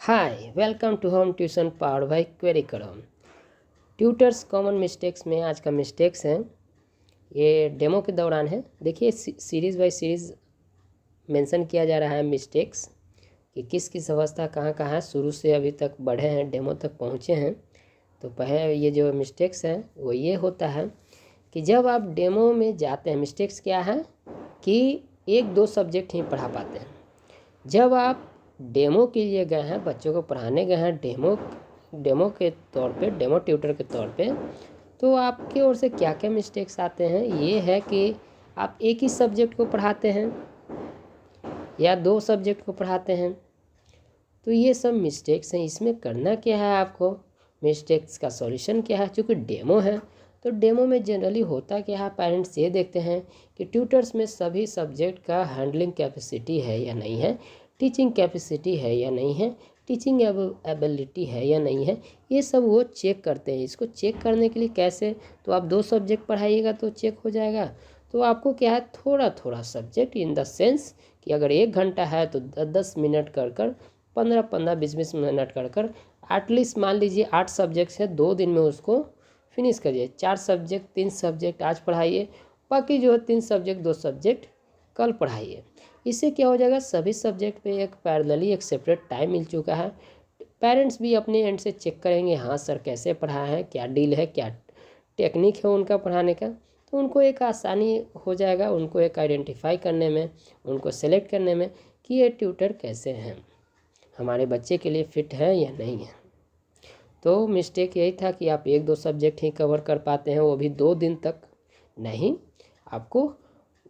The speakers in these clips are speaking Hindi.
Hi welcome to home tuition powered by query करो। ट्यूटर्स कॉमन मिस्टेक्स में आज का मिस्टेक्स है, ये डेमो के दौरान है। देखिए सीरीज़ बाय सीरीज़ मेंशन किया जा रहा है मिस्टेक्स कि किस किस अवस्था कहाँ कहाँ है, शुरू से अभी तक बढ़े हैं, डेमो तक पहुँचे हैं। तो पहले ये जो मिस्टेक्स है वो ये होता है कि जब आप डेमो में जाते हैं, मिस्टेक्स क्या है कि एक दो सब्जेक्ट ही पढ़ा पाते हैं। जब आप डेमो के लिए गए हैं, बच्चों को पढ़ाने गए हैं डेमो के तौर पे, डेमो ट्यूटर के तौर पे, तो आपकी ओर से क्या क्या मिस्टेक्स आते हैं ये है कि आप एक ही सब्जेक्ट को पढ़ाते हैं या दो सब्जेक्ट को पढ़ाते हैं। तो ये सब मिस्टेक्स हैं। इसमें करना क्या है आपको, मिस्टेक्स का सॉल्यूशन क्या है। चूँकि डेमो है तो डेमो में जनरली होता क्या है, पेरेंट्स ये देखते हैं कि ट्यूटर्स में सभी सब्जेक्ट का हैंडलिंग कैपेसिटी है या नहीं है, टीचिंग कैपेसिटी है या नहीं है, टीचिंग एबिलिटी है या नहीं है, ये सब वो चेक करते हैं। इसको चेक करने के लिए कैसे, तो आप दो सब्जेक्ट पढ़ाइएगा तो चेक हो जाएगा। तो आपको क्या है, थोड़ा थोड़ा सब्जेक्ट इन द सेंस कि अगर 1 घंटा है तो 10-10 मिनट कर 15-15, 20-20 मिनट कर एटलीस्ट मान लीजिए 8 सब्जेक्ट्स है, 2 दिन में उसको फिनिश करिए। 4 सब्जेक्ट 3 सब्जेक्ट आज पढ़ाइए, बाकी जो है 3 सब्जेक्ट 2 सब्जेक्ट कल पढ़ाइए। इससे क्या हो जाएगा, सभी सब्जेक्ट पे एक पैरेलली एक सेपरेट टाइम मिल चुका है। पेरेंट्स भी अपने एंड से चेक करेंगे, हाँ सर कैसे पढ़ाया है, क्या डील है, क्या टेक्निक है उनका पढ़ाने का। तो उनको एक आसानी हो जाएगा, उनको एक आइडेंटिफाई करने में, उनको सेलेक्ट करने में कि ये ट्यूटर कैसे हैं, हमारे बच्चे के लिए फ़िट है या नहीं है। तो मिस्टेक यही था कि आप एक दो सब्जेक्ट ही कवर कर पाते हैं, वो भी 2 दिन तक नहीं। आपको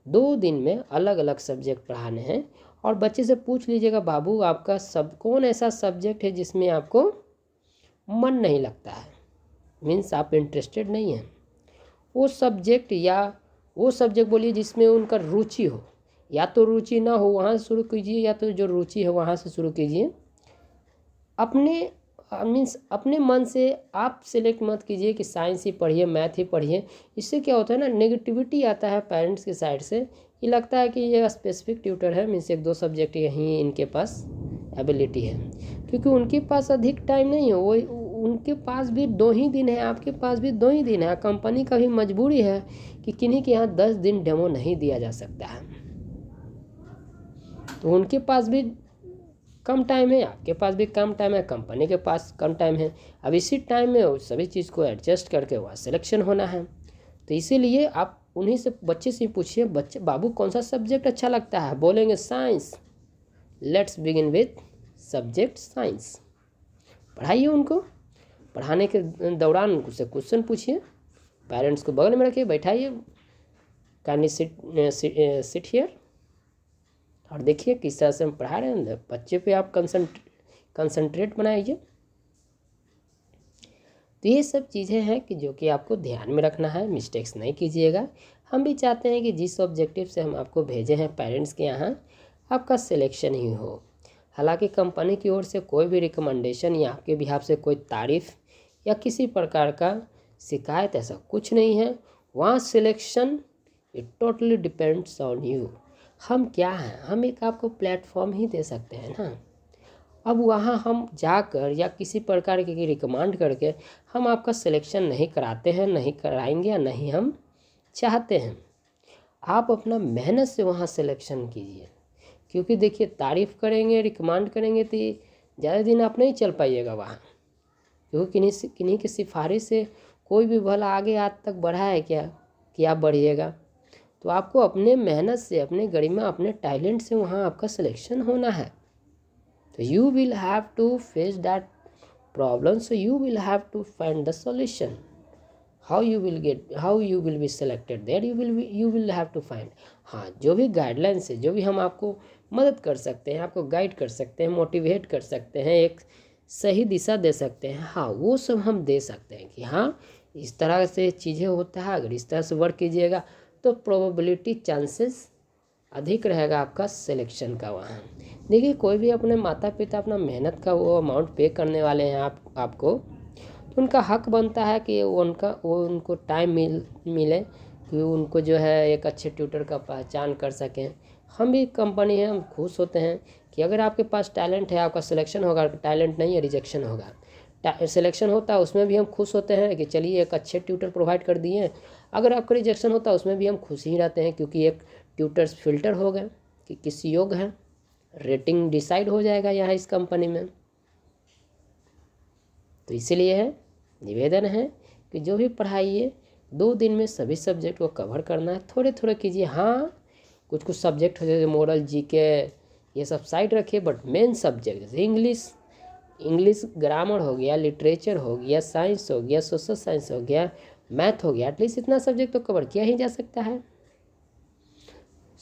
2 दिन में अलग अलग सब्जेक्ट पढ़ाने हैं। और बच्चे से पूछ लीजिएगा, बाबू आपका कौन ऐसा सब्जेक्ट है जिसमें आपको मन नहीं लगता है, मीन्स आप इंटरेस्टेड नहीं हैं। वो सब्जेक्ट या वो सब्जेक्ट बोलिए जिसमें उनका रुचि हो, या तो रुचि ना हो वहाँ से शुरू कीजिए, या तो जो रुचि है वहाँ से शुरू कीजिए। अपने मीन्स अपने मन से आप सिलेक्ट मत कीजिए कि साइंस ही पढ़िए, मैथ ही पढ़िए। इससे क्या होता है ना, नेगेटिविटी आता है पेरेंट्स की साइड से। ये लगता है कि ये स्पेसिफिक ट्यूटर है, मीन्स एक दो सब्जेक्ट यहीं इनके पास एबिलिटी है, क्योंकि उनके पास अधिक टाइम नहीं है। वो उनके पास भी 2 ही दिन है, आपके पास भी 2 ही दिन है। कंपनी का भी मजबूरी है कि किन्हीं के यहाँ 10 दिन डेमो नहीं दिया जा सकता है, तो उनके पास भी कम टाइम है, आपके पास भी कम टाइम है, कंपनी के पास कम टाइम है। अब इसी टाइम में उस सभी चीज़ को एडजस्ट करके वहाँ सिलेक्शन होना है। तो इसीलिए आप उन्हीं से, बच्चे से पूछिए, बच्चे बाबू कौन सा सब्जेक्ट अच्छा लगता है, बोलेंगे science. Let's begin with subject science. पढ़ाइए उनको, पढ़ाने के दौरान उनसे क्वेश्चन पूछिए, पेरेंट्स को बगल में रखिए, बैठाइए, कैन सिट हियर, और देखिए किस तरह से हम पढ़ा रहे हैं। बच्चे पे आप कंसंट्रेट बनाइए। तो ये सब चीज़ें हैं कि जो कि आपको ध्यान में रखना है, मिस्टेक्स नहीं कीजिएगा। हम भी चाहते हैं कि जिस ऑब्जेक्टिव से हम आपको भेजे हैं पेरेंट्स के यहाँ, आपका सिलेक्शन ही हो। हालांकि कंपनी की ओर से कोई भी रिकमेंडेशन या आपके बिहाफ से कोई तारीफ़ या किसी प्रकार का शिकायत ऐसा कुछ नहीं है। वहाँ selection it totally depends on you. हम क्या हैं, हम एक आपको प्लेटफॉर्म ही दे सकते हैं ना। अब वहाँ हम जाकर या किसी प्रकार की रिकमेंड करके हम आपका सिलेक्शन नहीं कराते हैं, नहीं कराएंगे, या नहीं हम चाहते हैं। आप अपना मेहनत से वहाँ सिलेक्शन कीजिए, क्योंकि देखिए तारीफ़ करेंगे, रिकमेंड करेंगे तो ज़्यादा दिन आप नहीं चल पाइएगा वहाँ, क्योंकि किन्हीं की सिफारिश से कोई भी भला आगे आज तक बढ़ा है क्या कि आप बढ़िएगा। तो आपको अपने मेहनत से, अपने गरिमा, अपने टैलेंट से वहाँ आपका सिलेक्शन होना है। तो you will have to face that problem, so you will have to find the solution. How you will be selected there, you will have to find. हाँ, जो भी गाइडलाइंस है, जो भी हम आपको मदद कर सकते हैं, आपको गाइड कर सकते हैं, मोटिवेट कर सकते हैं, एक सही दिशा दे सकते हैं, हाँ वो सब हम दे सकते हैं कि हाँ इस तरह से चीज़ें होता है, अगर इस तरह से वर्क कीजिएगा तो प्रोबेबिलिटी, चांसेस अधिक रहेगा आपका सिलेक्शन का वहाँ। देखिए कोई भी अपने माता पिता अपना मेहनत का वो अमाउंट पे करने वाले हैं आपको, तो उनका हक बनता है कि उनको टाइम मिले कि उनको जो है एक अच्छे ट्यूटर का पहचान कर सकें। हम भी कंपनी है, हम खुश होते हैं कि अगर आपके पास टैलेंट है आपका सिलेक्शन होगा, टैलेंट नहीं है रिजेक्शन होगा। सिलेक्शन होता है उसमें भी हम खुश होते हैं कि चलिए एक अच्छे ट्यूटर प्रोवाइड कर दिए, अगर आपका रिजेक्शन होता है उसमें भी हम खुश ही रहते हैं, क्योंकि एक ट्यूटर्स फिल्टर हो गए कि किस योग्य है, रेटिंग डिसाइड हो जाएगा यहाँ इस कंपनी में। तो इसीलिए है निवेदन है कि जो भी पढ़ाइए 2 दिन में सभी सब्जेक्ट को कवर करना है, थोड़े थोड़े कीजिए। हाँ कुछ कुछ सब्जेक्ट हो जैसे मोरल जीके ये सब साइड रखिए, बट मेन सब्जेक्ट जैसे इंग्लिश ग्रामर हो गया, लिटरेचर हो गया, साइंस हो गया, सोशल साइंस हो गया, मैथ हो गया, एटलीस्ट इतना सब्जेक्ट तो कवर किया ही जा सकता है।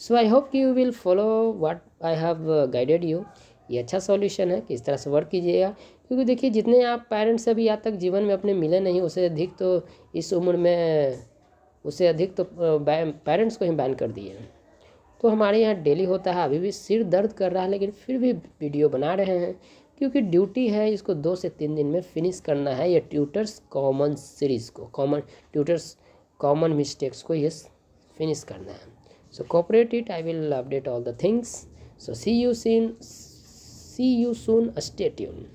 So I hope you will follow what I have guided you. ये अच्छा सॉल्यूशन है कि इस तरह से वर्क कीजिएगा, क्योंकि देखिए जितने आप पेरेंट्स अभी आज तक जीवन में अपने मिले नहीं, उससे अधिक तो इस उम्र में उससे अधिक तो पेरेंट्स को ही बैन कर दिए हैं। तो हमारे यहाँ डेली होता है, अभी भी सिर दर्द कर रहा है लेकिन फिर भी वीडियो बना रहे हैं, क्योंकि ड्यूटी है, इसको 2 से 3 दिन में फिनिश करना है। ये ट्यूटर्स कॉमन सीरीज़ को ट्यूटर्स कॉमन मिस्टेक्स को ये फिनिश करना है। So cooperate it, I will update all the things. So see you soon, stay tune.